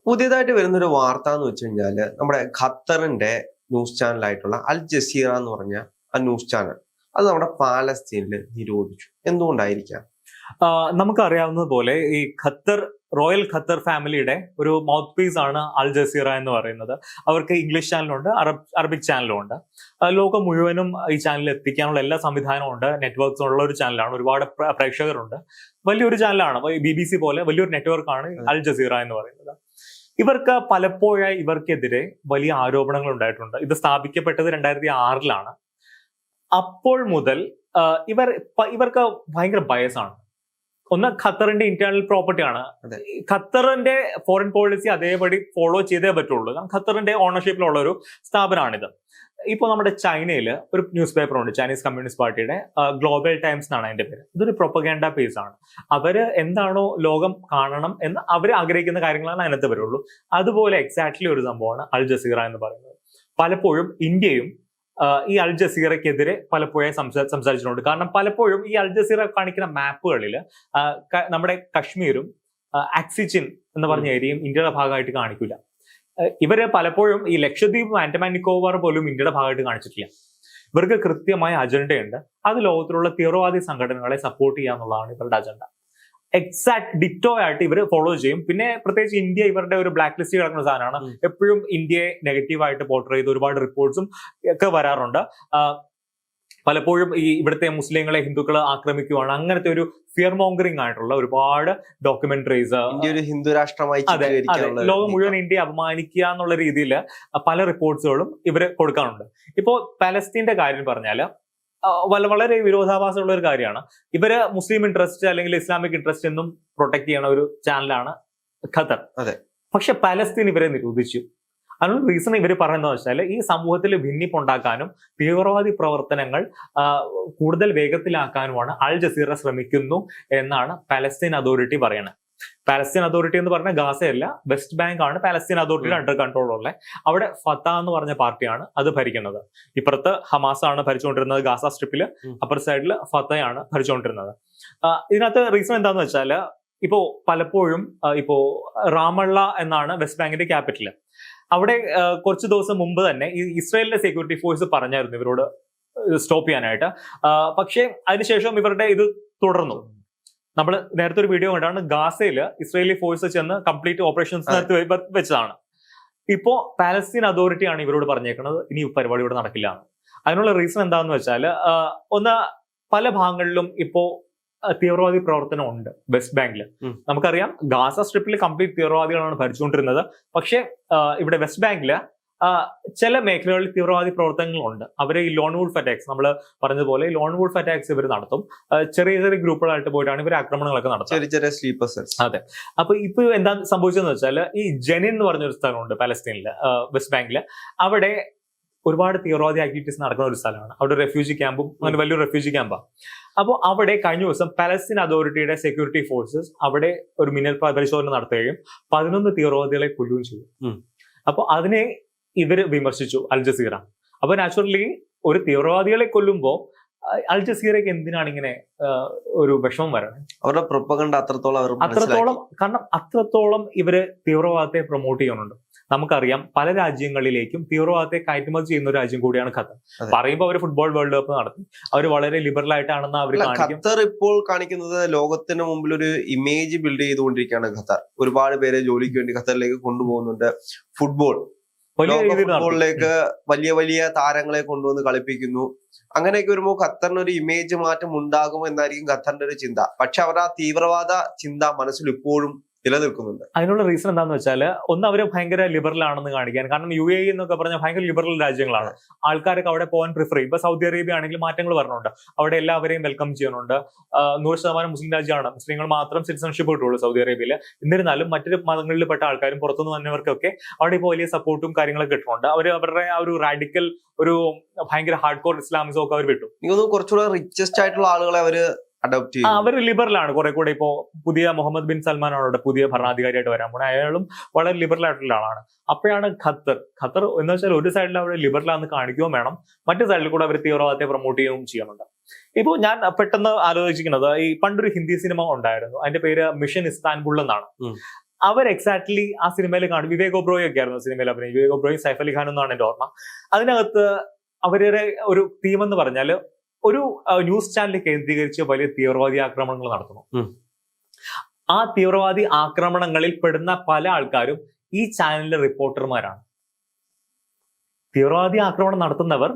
പുതിയതായിട്ട് വരുന്നൊരു വാർത്ത എന്ന് വെച്ച് കഴിഞ്ഞാല് നമ്മുടെ ഖത്തറിന്റെ ന്യൂസ് ചാനലായിട്ടുള്ള അൽ ജസീറ എന്ന് പറഞ്ഞ ആ ന്യൂസ് ചാനൽ അത് നമ്മുടെ പാലസ്തീനിൽ നിരോധിച്ചു. എന്തുകൊണ്ടായിരിക്കാം? നമുക്കറിയാവുന്നത് പോലെ ഈ റോയൽ ഖത്തർ ഫാമിലിയുടെ ഒരു മൗത്ത് പീസ് ആണ് അൽ ജസീറ എന്ന് പറയുന്നത്. അവർക്ക് ഇംഗ്ലീഷ് ചാനലുണ്ട്, അറബിക് ചാനലും ഉണ്ട്. ലോകം മുഴുവനും ഈ ചാനൽ എത്തിക്കാനുള്ള എല്ലാ സംവിധാനവും ഉണ്ട്. നെറ്റ്വർക്ക്സ് ഉള്ള ഒരു ചാനലാണ്. ഒരുപാട് പ്രേക്ഷകരുണ്ട്. വലിയൊരു ചാനലാണ്. BBC പോലെ വലിയൊരു നെറ്റ്വർക്കാണ് അൽ ജസീറ എന്ന് പറയുന്നത്. ഇവർക്ക് പലപ്പോഴായി ഇവർക്കെതിരെ വലിയ ആരോപണങ്ങൾ ഉണ്ടായിട്ടുണ്ട്. ഇത് സ്ഥാപിക്കപ്പെട്ടത് 2006 അപ്പോൾ മുതൽ ഇവർക്ക് ഭയങ്കര ബയസാണ്. ഒന്ന്, ഖത്തറിന്റെ ഇന്റേണൽ പ്രോപ്പർട്ടി ആണ്. ഖത്തറിന്റെ ഫോറിൻ പോളിസി അതേപടി ഫോളോ ചെയ്തേ പറ്റുള്ളൂ. കാരണം ഖത്തറിന്റെ ഓണർഷിപ്പിലുള്ള ഒരു സ്ഥാപനമാണിത്. ഇപ്പോൾ നമ്മുടെ ചൈനയിൽ ഒരു ന്യൂസ് പേപ്പർ ഉണ്ട്, ചൈനീസ് കമ്മ്യൂണിസ്റ്റ് പാർട്ടിയുടെ ഗ്ലോബൽ ടൈംസ് എന്നാണ് അതിന്റെ പേര്. ഇതൊരു പ്രൊപ്പഗാൻഡ പേസ് ആണ്. അവര് എന്താണോ ലോകം കാണണം എന്ന് അവർ ആഗ്രഹിക്കുന്ന കാര്യങ്ങളാണ് അതിനകത്ത് വരുള്ളൂ. അതുപോലെ എക്സാക്ട്ലി ഒരു സംഭവമാണ് അൽ ജസീറ എന്ന് പറയുന്നത്. പലപ്പോഴും ഇന്ത്യയും ഈ അൽ ജസീറയ്ക്കെതിരെ പലപ്പോഴും സംസാരിച്ചിട്ടുണ്ട്. കാരണം പലപ്പോഴും ഈ അൽ ജസീറ കാണിക്കുന്ന മാപ്പുകളിൽ നമ്മുടെ കശ്മീരും ആക്സിച്ചിൻ എന്ന് പറഞ്ഞ ഏരിയയും ഇന്ത്യയുടെ ഭാഗമായിട്ട് കാണിക്കില്ല. ഇവര് പലപ്പോഴും ഈ ലക്ഷദ്വീപും ആൻഡമാൻ നിക്കോബാർ പോലും ഇന്ത്യയുടെ ഭാഗമായിട്ട് കാണിച്ചിട്ടില്ല. ഇവർക്ക് കൃത്യമായ അജണ്ടയുണ്ട്. അത് ലോകത്തിലുള്ള തീവ്രവാദി സംഘടനകളെ സപ്പോർട്ട് ചെയ്യുക എന്നുള്ളതാണ് ഇവരുടെ അജണ്ട. എക്സാക്ട് ഡിറ്റോ ആയിട്ട് ഇവർ ഫോളോ ചെയ്യും. പിന്നെ പ്രത്യേകിച്ച് ഇന്ത്യ ഇവരുടെ ഒരു ബ്ലാക്ക് ലിസ്റ്റ് കിടക്കുന്ന സാധനമാണ്. എപ്പോഴും ഇന്ത്യയെ നെഗറ്റീവായിട്ട് പോർട്രേ ചെയ്ത് ഒരുപാട് റിപ്പോർട്ട്സും ഒക്കെ വരാറുണ്ട്. പലപ്പോഴും ഈ ഇവിടുത്തെ മുസ്ലിങ്ങളെ ഹിന്ദുക്കൾ ആക്രമിക്കുവാണ്, അങ്ങനത്തെ ഒരു ഫിയർ മോങ്കറിംഗ് ആയിട്ടുള്ള ഒരുപാട് ഡോക്യുമെന്ററീസ്, ഹിന്ദു രാഷ്ട്രമായി ലോകം മുഴുവൻ ഇന്ത്യയെ അപമാനിക്കുക എന്നുള്ള രീതിയിൽ പല റിപ്പോർട്ട്സുകളും ഇവര് കൊടുക്കാറുണ്ട്. ഇപ്പോ പാലസ്തീന്റെ കാര്യം പറഞ്ഞാല് വളരെ വിരോധാഭാസമുള്ള ഒരു കാര്യമാണ്. ഇവര് മുസ്ലിം ഇൻട്രസ്റ്റ് അല്ലെങ്കിൽ ഇസ്ലാമിക് ഇൻട്രസ്റ്റ് എന്നും പ്രൊട്ടക്ട് ചെയ്യണ ഒരു ചാനലാണ് ഖത്തർ. പക്ഷെ പാലസ്തീൻ ഇവരെ നിരോധിച്ചു. അതിനുള്ള റീസൺ ഇവർ പറയുന്നത് വെച്ചാൽ ഈ സമൂഹത്തിൽ ഭിന്നിപ്പുണ്ടാക്കാനും തീവ്രവാദി പ്രവർത്തനങ്ങൾ കൂടുതൽ വേഗത്തിലാക്കാനുമാണ് അൽ ജസീറ ശ്രമിക്കുന്നു എന്നാണ് പാലസ്തീൻ അതോറിറ്റി പറയുന്നത്. പാലസ്തീൻ അതോറിറ്റി എന്ന് പറഞ്ഞാൽ ഗാസയല്ല, വെസ്റ്റ് ബാങ്ക് ആണ് പാലസ്തീൻ അതോറിറ്റിയുടെ അണ്ടർ കൺട്രോൾ ഉള്ളത്. അവിടെ ഫത്ത എന്ന് പറഞ്ഞ പാർട്ടിയാണ് അത് ഭരിക്കുന്നത്. ഇപ്പുറത്ത് ഹമാസ് ആണ് ഭരിച്ചുകൊണ്ടിരുന്നത് ഗാസ സ്ട്രിപ്പില്, അപ്പർ സൈഡിൽ ഫത്തയാണ് ഭരിച്ചുകൊണ്ടിരുന്നത്. ഇതിനകത്ത് റീസൺ എന്താന്ന് വെച്ചാൽ ഇപ്പോ പലപ്പോഴും ഇപ്പോ റാമള്ള എന്നാണ് വെസ്റ്റ് ബാങ്കിന്റെ ക്യാപിറ്റല്. അവിടെ കുറച്ച് ദിവസം മുമ്പ് തന്നെ ഈ ഇസ്രായേലിന്റെ സെക്യൂരിറ്റി ഫോഴ്സ് പറഞ്ഞായിരുന്നു ഇവരോട് സ്റ്റോപ്പ് ചെയ്യാനായിട്ട്. പക്ഷേ അതിനുശേഷം ഇവരുടെ ഇത് തുടർന്നു. നമ്മൾ നേരത്തെ ഒരു വീഡിയോ കണ്ടാണ്, ഗാസയിൽ ഇസ്രായേലി ഫോഴ്സ് ചെന്ന് കംപ്ലീറ്റ് ഓപ്പറേഷൻസ് നടത്തി വെച്ചതാണ്. ഇപ്പോ പാലസ്തീൻ അതോറിറ്റിയാണ് ഇവരോട് പറഞ്ഞേക്കുന്നത് ഇനി പരിപാടി ഇവിടെ നടക്കില്ല. അതിനുള്ള റീസൺ എന്താണെന്ന് വെച്ചാൽ ഒന്ന്, പല ഭാഗങ്ങളിലും ഇപ്പോ തീവ്രവാദി പ്രവർത്തനം ഉണ്ട്. വെസ്റ്റ് ബാങ്കിൽ നമുക്കറിയാം ഗാസ സ്ട്രിപ്പിൽ കംപ്ലീറ്റ് തീവ്രവാദികളാണ് ഭരിച്ചുകൊണ്ടിരുന്നത്. പക്ഷെ ഇവിടെ വെസ്റ്റ് ബാങ്കില് ചില മേഖലകളിൽ തീവ്രവാദി പ്രവർത്തനങ്ങളുണ്ട്. അവരെ ഈ ലോൺ വൂൾഫ് അറ്റാക്സ്, നമ്മൾ പറഞ്ഞതുപോലെ ലോൺ വൂൾഫ് അറ്റാക്സ് ഇവർ നടത്തും. ചെറിയ ചെറിയ ഗ്രൂപ്പുകളായിട്ട് പോയിട്ടാണ് ഇവർ ആക്രമണങ്ങളൊക്കെ നടത്തുന്നത്. അതെ. അപ്പൊ ഇപ്പൊ എന്താ സംഭവിച്ചതെന്ന് വെച്ചാൽ ഈ ജെനിൻ എന്ന് പറഞ്ഞൊരു സ്ഥലമുണ്ട് പാലസ്തീനില്, വെസ്റ്റ് ബാങ്കില്. അവിടെ ഒരുപാട് തീവ്രവാദി ആക്ടിവിറ്റീസ് നടക്കുന്ന ഒരു സ്ഥലമാണ്. അവിടെ റെഫ്യൂജി ക്യാമ്പും അങ്ങനെ വലിയൊരു റെഫ്യൂജി ക്യാമ്പാണ്. അപ്പോൾ അവിടെ കഴിഞ്ഞ ദിവസം പാലസ്തീൻ അതോറിറ്റിയുടെ സെക്യൂരിറ്റി ഫോഴ്സസ് അവിടെ ഒരു മിന്നൽ പരിശോധന നടത്തുകയും 11 തീവ്രവാദികളെ കൊല്ലുകയും ചെയ്തു. അപ്പോൾ അതിനെ ഇവര് വിമർശിച്ചു അൽ ജസീറ. അപ്പൊ നാച്ചുറലി ഒരു തീവ്രവാദികളെ കൊല്ലുമ്പോൾ അൽ ജസീറയ്ക്ക് എന്തിനാണ് ഇങ്ങനെ ഒരു വിഷമം വരണം? അവരുടെ പ്രൊപ്പഗണ്ട അത്രത്തോളം, കാരണം അത്രത്തോളം ഇവര് തീവ്രവാദത്തെ പ്രൊമോട്ട് ചെയ്യുന്നുണ്ട്. നമുക്കറിയാം പല രാജ്യങ്ങളിലേക്കും തീവ്രവാദത്തെ കയറ്റുമതി ചെയ്യുന്ന ഒരു രാജ്യം കൂടിയാണ് ഖത്തർ. പറയുമ്പോൾ അവർ ഫുട്ബോൾ വേൾഡ് കപ്പ് നടത്തി, അവർ വളരെ ലിബറൽ ആയിട്ടാണെന്ന് അവർ കാണിക്കും. ഖത്തർ ഇപ്പോൾ കാണിക്കുന്നത് ലോകത്തിന് മുമ്പിൽ ഒരു ഇമേജ് ബിൽഡ് ചെയ്തുകൊണ്ടിരിക്കുകയാണ് ഖത്തർ. ഒരുപാട് പേരെ ജോലിക്ക് വേണ്ടി ഖത്തറിലേക്ക് കൊണ്ടുപോകുന്നുണ്ട്. ഫുട്ബോളിലേക്ക് വലിയ വലിയ താരങ്ങളെ കൊണ്ടുവന്ന് കളിപ്പിക്കുന്നു. അങ്ങനെയൊക്കെ വരുമ്പോൾ ഖത്തറിന് ഒരു ഇമേജ് മാറ്റം ഉണ്ടാകും എന്നായിരിക്കും ഖത്തറിന്റെ ഒരു ചിന്ത. പക്ഷെ അവരുടെ ആ തീവ്രവാദ ചിന്ത മനസ്സിൽ ഇപ്പോഴും നിലനിൽക്കുന്നുണ്ട്. അതിനുള്ള റീസൺ എന്താണെന്ന് വെച്ചാൽ ഒന്ന്, അവര് ഭയങ്കര ലിബറൽ ആണെന്ന് കാണിക്കാൻ. കാരണം UAE എന്നൊക്കെ പറഞ്ഞാൽ ഭയങ്കര ലിബറൽ രാജ്യങ്ങളാണ്. ആൾക്കാരൊക്കെ അവിടെ പോകാൻ പ്രിഫർ ചെയ്യും. ഇപ്പൊ സൗദി അറേബ്യ ആണെങ്കിൽ മാറ്റങ്ങൾ പറഞ്ഞുണ്ട്. അവിടെ എല്ലാവരെയും വെൽക്കം ചെയ്യുന്നുണ്ട്. 100% മുസ്ലിം രാജ്യമാണ്. മുസ്ലിങ്ങൾ മാത്രം സിറ്റിസൺഷിപ്പ് കിട്ടുള്ളൂ സൗദി അറേബ്യയിൽ. എന്നിരുന്നാലും മറ്റൊരു മതങ്ങളിൽ പെട്ട ആൾക്കാരും പുറത്തുനിന്ന് വന്നവർക്കൊക്കെ അവിടെ ഇപ്പോൾ വലിയ സപ്പോർട്ടും കാര്യങ്ങളൊക്കെ കിട്ടുന്നുണ്ട്. അവരുടെ ആ ഒരു റാഡിക്കൽ, ഒരു ഭയങ്കര ഹാർഡ് കോർ ഇസ്ലാമിസം ഒക്കെ അവർ വിട്ടു. കുറച്ചുകൂടെ റിച്ചസ്റ്റ് ആയിട്ടുള്ള ആളുകളെ അവർ ലിബറലാണ് കുറെ കൂടെ. ഇപ്പോ പുതിയ മുഹമ്മദ് ബിൻ സൽമാൻ ആണ് പുതിയ ഭരണാധികാരിയായിട്ട് വരാൻ പോകുന്നത്. അയാളും വളരെ ലിബറൽ ആയിട്ടുള്ള ആളാണ്. അപ്പോഴാണ് ഖത്തർ എന്ന് വെച്ചാൽ ഒരു സൈഡിൽ അവർ ലിബറലാന്ന് കാണിക്കുകയും വേണം, മറ്റു സൈഡിൽ കൂടെ അവർ തീവ്രവാദത്തെ പ്രൊമോട്ട് ചെയ്യുകയും ചെയ്യുന്നുണ്ട്. ഇപ്പോൾ ഞാൻ പെട്ടെന്ന് ആലോചിക്കുന്നത്, ഈ പണ്ടൊരു ഹിന്ദി സിനിമ ഉണ്ടായിരുന്നു, അതിന്റെ പേര് മിഷൻ ഇസ്താൻബുൾ എന്നാണ്. അവർ എക്സാക്ട്ലി ആ സിനിമയിൽ കാണും. വിവേക് ഒബ്രോയ് ഒക്കെ ആയിരുന്നു സിനിമയിൽ അഭിനയിച്ചത്. വിവേക് ഒബ്രോയും സൈഫ് അലി ഖാനും എന്നാണ് എന്റെ ഓർമ്മ. അതിനകത്ത് അവരുടെ ഒരു തീം എന്ന് പറഞ്ഞാൽ ഒരു ന്യൂസ് ചാനൽ കേന്ദ്രീകരിച്ച് വലിയ തീവ്രവാദി ആക്രമണങ്ങൾ നടത്തുന്നു. ആ തീവ്രവാദി ആക്രമണങ്ങളിൽ പെടുന്ന പല ആൾക്കാരും ഈ ചാനലിലെ റിപ്പോർട്ടർമാരാണ്. തീവ്രവാദി ആക്രമണം നടത്തുന്നവർ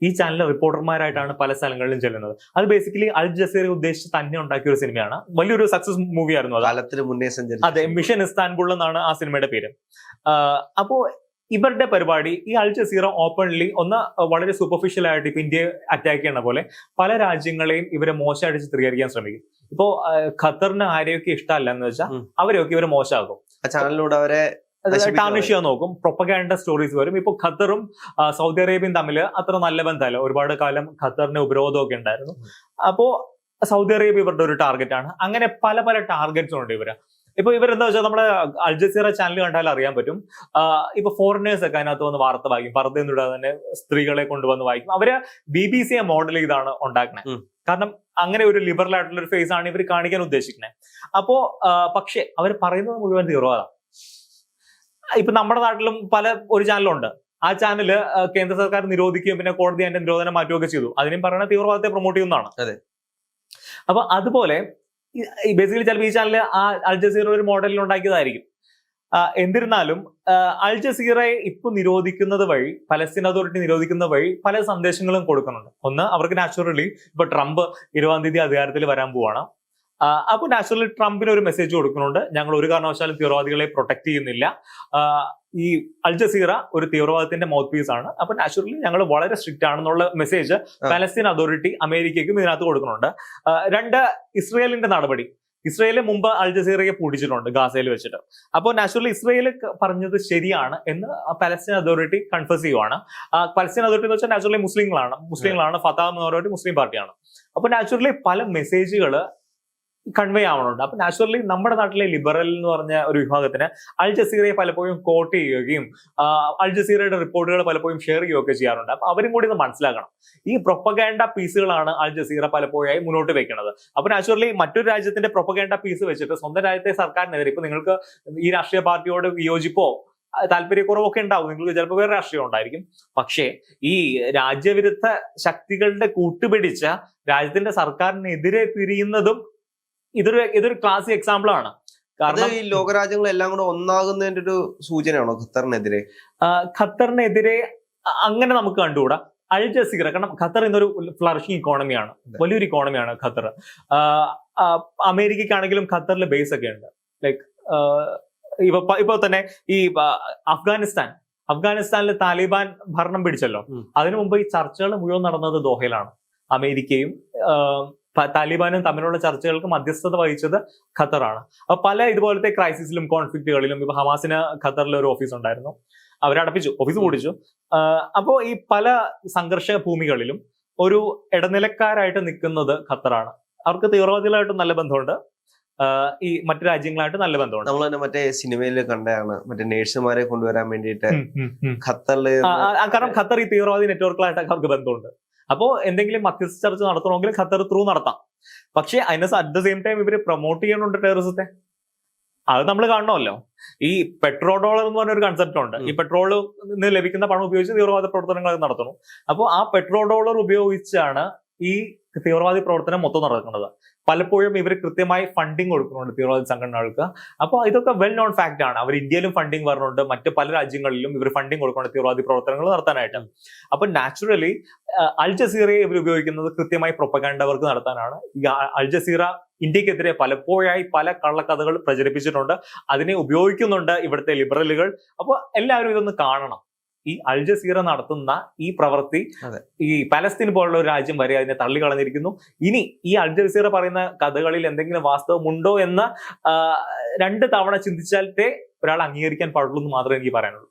ഈ ചാനലിലെ റിപ്പോർട്ടർമാരായിട്ടാണ് പല സ്ഥലങ്ങളിലും ചെല്ലുന്നത്. അത് ബേസിക്കലി അൽ ജസീറ ഉദ്ദേശിച്ച് തന്നെ ഉണ്ടാക്കിയ ഒരു സിനിമയാണ്. വലിയൊരു സക്സസ് മൂവി ആയിരുന്നു അത്. കാലത്തിന് മുന്നേ സഞ്ചരിച്ചു. അതെ, മിഷൻ ഇസ്താൻബുൾ എന്നാണ് ആ സിനിമയുടെ പേര്. അപ്പോ ഇവരുടെ പരിപാടി ഈ അൽ ജസീറ ഓപ്പൺലി ഒന്ന് വളരെ സൂപ്പർഫിഷ്യൽ ആയിട്ട് ഇപ്പൊ ഇന്ത്യയെ അറ്റാക്ക് ചെയ്യുന്ന പോലെ പല രാജ്യങ്ങളെയും ഇവരെ മോശമായിട്ട് ചിത്രീകരിക്കാൻ ശ്രമിക്കും. ഇപ്പോ ഖത്തറിന് ആരെയൊക്കെ ഇഷ്ടമല്ല എന്ന് വെച്ചാൽ അവരെയൊക്കെ ഇവരെ മോശമാകും. ആ ചാനലിലൂടെ അവരെ ടാർണിഷ് ചെയ്യാൻ നോക്കും. പ്രൊപ്പഗാൻഡ സ്റ്റോറീസ് വരും. ഇപ്പൊ ഖത്തറും സൗദി അറേബ്യയും തമ്മിൽ അത്ര നല്ല ബന്ധമല്ല. ഒരുപാട് കാലം ഖത്തറിന് ഉപരോധമൊക്കെ ഉണ്ടായിരുന്നു. അപ്പോ സൗദി അറേബ്യ ഇവരുടെ ഒരു ടാർഗറ്റ് ആണ്. അങ്ങനെ പല പല ടാർഗറ്റ്സും ഉണ്ട് ഇവര്. ഇപ്പൊ ഇവരെന്താ വെച്ചാൽ നമ്മളെ അൽ ജസീറ ചാനൽ കണ്ടാൽ അറിയാൻ പറ്റും. ഇപ്പൊ ഫോറിനേഴ്സ് ഒക്കെ അതിനകത്ത് വന്ന് വാർത്ത വായിക്കും. പർദ്ദയൊന്നും തന്നെ സ്ത്രീകളെ കൊണ്ടുവന്ന് വായിക്കും. അവര് BBC മോഡൽ ചെയ്താണ് ഉണ്ടാക്കുന്നത്. കാരണം അങ്ങനെ ഒരു ലിബറൽ ആയിട്ടുള്ള ഒരു ഫേസ് ആണ് ഇവർ കാണിക്കാൻ ഉദ്ദേശിക്കുന്നത്. അപ്പോ പക്ഷെ അവർ പറയുന്നത് മുഴുവൻ തീവ്രവാദം. ഇപ്പൊ നമ്മുടെ നാട്ടിലും ഒരു ചാനലുണ്ട്. ആ ചാനല് കേന്ദ്ര സർക്കാർ നിരോധിക്കുകയും പിന്നെ കോടതി അതിന്റെ നിരോധനം മാറ്റുകയൊക്കെ ചെയ്തു. അതിനും പറയുന്ന തീവ്രവാദത്തെ പ്രൊമോട്ട് ചെയ്യുന്നതാണ്. അപ്പൊ അതുപോലെ ബേസിക്കലി ചിലപ്പോൾ ഈ ചാനൽ ആ അൽ ജസീറ ഒരു മോഡലിൽ ഉണ്ടാക്കിയതായിരിക്കും. എന്നിരുന്നാലും അൽ ജസീറയെ ഇപ്പൊ നിരോധിക്കുന്നത് വഴി, പലസ്തീൻ അതോറിറ്റി നിരോധിക്കുന്ന വഴി പല സന്ദേശങ്ങളും കൊടുക്കുന്നുണ്ട്. ഒന്ന്, അവർക്ക് നാച്ചുറലി ഇപ്പൊ ട്രംപ് 20-ാം തീയതി അധികാരത്തിൽ വരാൻ പോവാണ്. അപ്പൊ നാച്ചുറലി ട്രംപിന് ഒരു മെസ്സേജ് കൊടുക്കുന്നുണ്ട്, ഞങ്ങൾ ഒരു കാരണവശാലും തീവ്രവാദികളെ പ്രൊട്ടക്ട് ചെയ്യുന്നില്ല. ഈ അൽ ജസീറ ഒരു തീവ്രവാദത്തിന്റെ മൗത്ത് പീസ് ആണ്. അപ്പൊ നാച്ചുറലി ഞങ്ങൾ വളരെ സ്ട്രിക്റ്റ് ആണെന്നുള്ള മെസ്സേജ് പലസ്തീൻ അതോറിറ്റി അമേരിക്കയ്ക്കും ഇതിനകത്ത് കൊടുക്കുന്നുണ്ട്. രണ്ട്, ഇസ്രയേലിന്റെ നടപടി. ഇസ്രയേല് മുമ്പ് അൽ ജസീറയെ പൂട്ടിച്ചിട്ടുണ്ട് ഗാസയിൽ വെച്ചിട്ട്. അപ്പോൾ നാച്ചുറലി ഇസ്രയേൽ പറഞ്ഞത് ശരിയാണ് എന്ന് പലസ്തീൻ അതോറിറ്റി കൺഫേസ് ചെയ്യുവാണ്. പലസ്തീൻ അതോറിറ്റി എന്ന് വെച്ചാൽ നാച്ചുറലി മുസ്ലിങ്ങളാണ്. ഫത്താഹ് എന്ന് പറയുന്ന മുസ്ലിം പാർട്ടിയാണ്. അപ്പൊ നാച്ചുറലി പല മെസ്സേജുകൾ കൺവേ ആവണുണ്ട്. അപ്പൊ നാച്ചുറലി നമ്മുടെ നാട്ടിലെ ലിബറൽ എന്ന് പറഞ്ഞ ഒരു വിഭാഗത്തിന് അൽ ജസീറയെ പലപ്പോഴും കോട്ട് ചെയ്യുകയും അൽ ജസീറയുടെ റിപ്പോർട്ടുകൾ പലപ്പോഴും ഷെയർ ചെയ്യുകയൊക്കെ ചെയ്യാറുണ്ട്. അപ്പൊ അവരും കൂടി ഇത് മനസ്സിലാക്കണം. ഈ പ്രൊപ്പഗാൻഡ പീസുകളാണ് അൽ ജസീറ പലപ്പോഴായി മുന്നോട്ട് വെക്കുന്നത്. അപ്പൊ നാച്ചുറലി മറ്റൊരു രാജ്യത്തിന്റെ പ്രൊപ്പഗാൻഡ പീസ് വെച്ചിട്ട് സ്വന്തം രാജ്യത്തെ സർക്കാരിനെതിരെ, ഇപ്പൊ നിങ്ങൾക്ക് ഈ രാഷ്ട്രീയ പാർട്ടിയോട് വിയോജിപ്പോ താല്പര്യക്കുറവൊക്കെ ഉണ്ടാവും, നിങ്ങൾക്ക് ചിലപ്പോൾ വേറെ രാഷ്ട്രീയം ഉണ്ടായിരിക്കും. പക്ഷേ ഈ രാജ്യവിരുദ്ധ ശക്തികളുടെ കൂട്ടുപിടിച്ച രാജ്യത്തിന്റെ സർക്കാരിനെതിരെ തിരിയുന്നതും ഇതൊരു ക്ലാസിക് എക്സാമ്പിൾ ആണ്. കാരണം ഈ ലോകരാജ്യങ്ങളെല്ലാം കൂടെ ഒന്നാകുന്നതിന്റെ ഒരു സൂചനയാണോ ഖത്തറിനെതിരെ? ഖത്തറിനെതിരെ അങ്ങനെ നമുക്ക് കണ്ടുകൂടാ. അൽ ജസീറ, കാരണം ഖത്തർ ഇന്നൊരു ഫ്ലറിഷിംഗ് ഇക്കോണമിയാണ്, വലിയൊരു ഇക്കോണമിയാണ് ഖത്തർ. അമേരിക്കയ്ക്കാണെങ്കിലും ഖത്തറിൽ ബേസ് ഒക്കെ ഉണ്ട്. ലൈക്ക് ഇപ്പൊ തന്നെ ഈ അഫ്ഗാനിസ്ഥാനിൽ താലിബാൻ ഭരണം പിടിച്ചല്ലോ. അതിനു മുമ്പ് ഈ ചർച്ചകൾ മുഴുവൻ നടന്നത് ദോഹയിലാണ്. അമേരിക്കയും താലിബാനും തമ്മിലുള്ള ചർച്ചകൾക്ക് മധ്യസ്ഥത വഹിച്ചത് ഖത്തറാണ്. അപ്പൊ പല ഇതുപോലത്തെ ക്രൈസിസിലും കോൺഫ്ലിക്റ്റുകളിലും ഇപ്പൊ ഹമാസിന് ഖത്തറിൽ ഒരു ഓഫീസ് ഉണ്ടായിരുന്നു, അവരടപ്പിച്ചു, ഓഫീസ് പൂട്ടിച്ചു. അപ്പോ ഈ പല സംഘർഷ ഭൂമികളിലും ഒരു ഇടനിലക്കാരായിട്ട് നിൽക്കുന്നത് ഖത്തറാണ്. അവർക്ക് തീവ്രവാദികളായിട്ടും നല്ല ബന്ധമുണ്ട്, ഈ മറ്റു രാജ്യങ്ങളായിട്ട് നല്ല ബന്ധമുണ്ട്. നമ്മൾ തന്നെ മറ്റേ സിനിമയിൽ കണ്ടതാണ്, മറ്റേ നേഴ്സുമാരെ കൊണ്ടുവരാൻ വേണ്ടിയിട്ട് ഖത്തറില്. കാരണം ഖത്തർ ഈ തീവ്രവാദി നെറ്റ്വർക്കുകളായിട്ടൊക്കെ അവർക്ക് ബന്ധമുണ്ട്. അപ്പോ എന്തെങ്കിലും മധ്യസ്ഥ ചർച്ച നടത്തണമെങ്കിൽ ഖത്തർ ത്രൂ നടത്താം. പക്ഷെ അതിന് അറ്റ് ദ സെയിം ടൈം ഇവര് പ്രൊമോട്ട് ചെയ്യുന്നുണ്ട് ടെററിസത്തെ. അത് നമ്മൾ കാണണമല്ലോ. ഈ പെട്രോൾ ഡോളർ എന്ന് പറഞ്ഞൊരു കൺസെപ്റ്റ് ഉണ്ട്. ഈ പെട്രോളിൽ നിന്ന് ലഭിക്കുന്ന പണം ഉപയോഗിച്ച് തീവ്രവാദ പ്രവർത്തനങ്ങൾ നടത്തുന്നു. അപ്പോൾ ആ പെട്രോൾ ഡോളർ ഉപയോഗിച്ചാണ് ഈ തീവ്രവാദി പ്രവർത്തനം മൊത്തം നടക്കുന്നത്. പലപ്പോഴും ഇവർ കൃത്യമായി ഫണ്ടിങ് കൊടുക്കുന്നുണ്ട് തീവ്രവാദി സംഘടനകൾക്ക്. അപ്പോൾ ഇതൊക്കെ വെൽ നോൺ ഫാക്ട് ആണ്. അവർ ഇന്ത്യയിലും ഫണ്ടിങ് വരുന്നുണ്ട്, മറ്റ് പല രാജ്യങ്ങളിലും ഇവർ ഫണ്ടിങ് കൊടുക്കുന്നുണ്ട് തീവ്രവാദി പ്രവർത്തനങ്ങൾ നടത്താനായിട്ട്. അപ്പൊ നാച്ചുറലി അൽ ജസീറയെ ഇവർ ഉപയോഗിക്കുന്നത് കൃത്യമായി പ്രൊപ്പഗാൻഡ വർക്ക് നടത്താനാണ്. ഈ അൽ ജസീറ ഇന്ത്യക്കെതിരെ പലപ്പോഴായി പല കള്ളക്കഥകൾ പ്രചരിപ്പിച്ചിട്ടുണ്ട്, അതിനെ ഉപയോഗിക്കുന്നുണ്ട് ഇവിടുത്തെ ലിബറലുകൾ. അപ്പോൾ എല്ലാവരും ഇതൊന്ന് കാണണം. ഈ അൽ ജസീറ നടത്തുന്ന ഈ പ്രവൃത്തി ഈ പലസ്തീൻ പോലുള്ള ഒരു രാജ്യം വരെ അതിനെ തള്ളിക്കളഞ്ഞിരിക്കുന്നു. ഇനി ഈ അൽ ജസീറ പറയുന്ന കഥകളിൽ എന്തെങ്കിലും വാസ്തവമുണ്ടോ എന്ന് 2 തവണ ചിന്തിച്ചാലേ ഒരാൾ അംഗീകരിക്കാൻ പാടുള്ളൂ എന്ന് മാത്രമേ എനിക്ക് പറയാനുള്ളൂ.